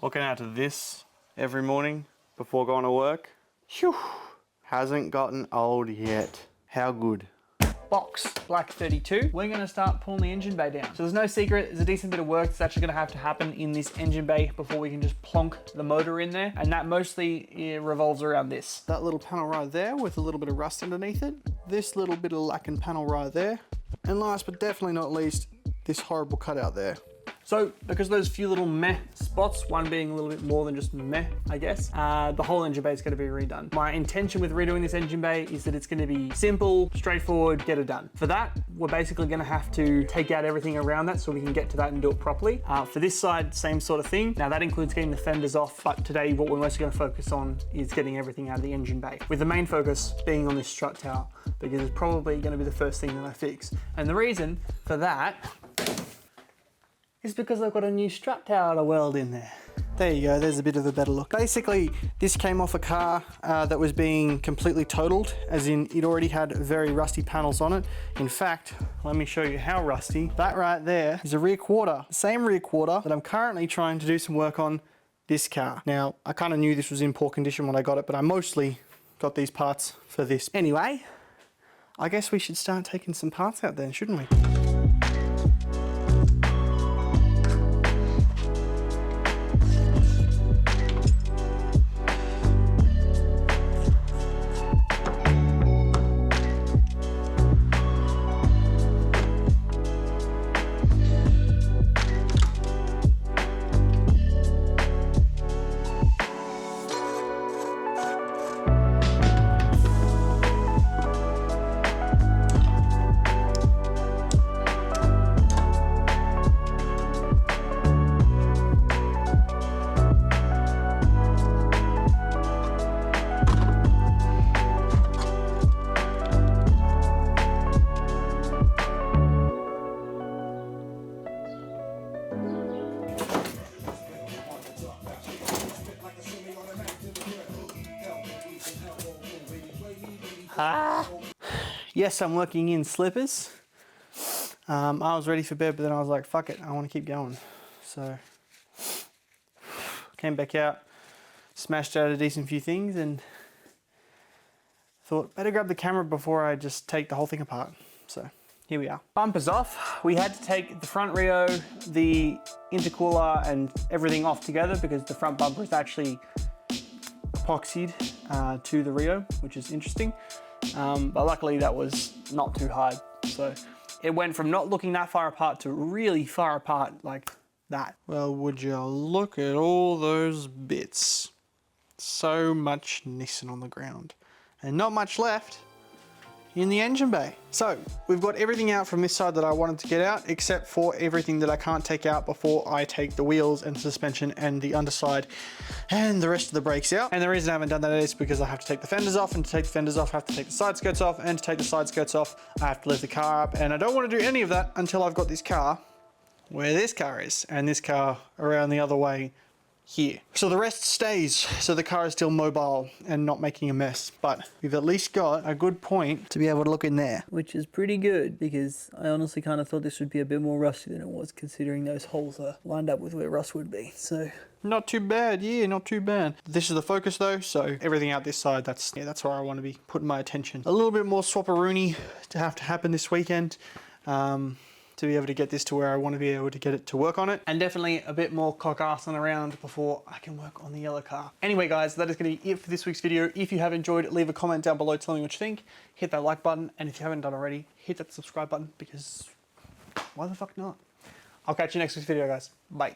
Looking out to this every morning before going to work. Phew, hasn't gotten old yet. How good. Box, Black 32. We're gonna start pulling the engine bay down. So there's no secret, there's a decent bit of work that's actually gonna have to happen in this engine bay before we can just plonk the motor in there. And that mostly revolves around this. That little panel right there with a little bit of rust underneath it. This little bit of lacking panel right there. And last but definitely not least, this horrible cutout there. So, because those few little meh spots, one being a little bit more than just meh, I guess, the whole engine bay is going to be redone. My intention with redoing this engine bay is that it's going to be simple, straightforward, get it done. For that, we're basically going to have to take out everything around that so we can get to that and do it properly. For this side, same sort of thing. Now that includes getting the fenders off, but today what we're mostly going to focus on is getting everything out of the engine bay, with the main focus being on this strut tower, because it's probably going to be the first thing that I fix. And the reason for that is because I've got a new strut tower to weld in there. There you go, there's a bit of a better look. Basically, this came off a car that was being completely totaled, as in it already had very rusty panels on it. In fact, let me show you how rusty. That right there is a rear quarter, the same rear quarter that I'm currently trying to do some work on this car. Now, I kind of knew this was in poor condition when I got it, but I mostly got these parts for this. Anyway, I guess we should start taking some parts out then, shouldn't we? Yes, I'm working in slippers. I was ready for bed, but then I was like, fuck it, I want to keep going. So, came back out, smashed out a decent few things, and thought, better grab the camera before I just take the whole thing apart. So, here we are. Bumpers off. We had to take the front Rio, the intercooler, and everything off together because the front bumper is actually epoxied to the Rio, which is interesting. But luckily that was not too hard. So it went from not looking that far apart to really far apart like that. Well, would you look at all those bits. So much Nissan on the ground and not much left in the engine bay. So we've got everything out from this side that I wanted to get out, except for everything that I can't take out before I take the wheels and suspension and the underside and the rest of the brakes out. And the reason I haven't done that is because I have to take the fenders off, and to take the fenders off, I have to take the side skirts off, and to take the side skirts off, I have to lift the car up. And I don't want to do any of that until I've got this car where this car is, and this car around the other way here. So the rest stays, so the car is still mobile and not making a mess, but we've at least got a good point to be able to look in there, which is pretty good, because I honestly kind of thought this would be a bit more rusty than it was, considering those holes are lined up with where rust would be. So not too bad, yeah, not too bad. This is the focus though, so everything out this side, that's where I want to be putting my attention. A little bit more swap-a-rooney to have to happen this weekend. To be able to get this to where I want to be able to get it to work on it, and definitely a bit more cock-assing around before I can work on the yellow car. Anyway guys, that is going to be it for this week's video. If you have enjoyed, leave a comment down below telling me what you think, hit that like button, and if you haven't done already, hit that subscribe button, because why the fuck not? I'll catch you next week's video guys. Bye.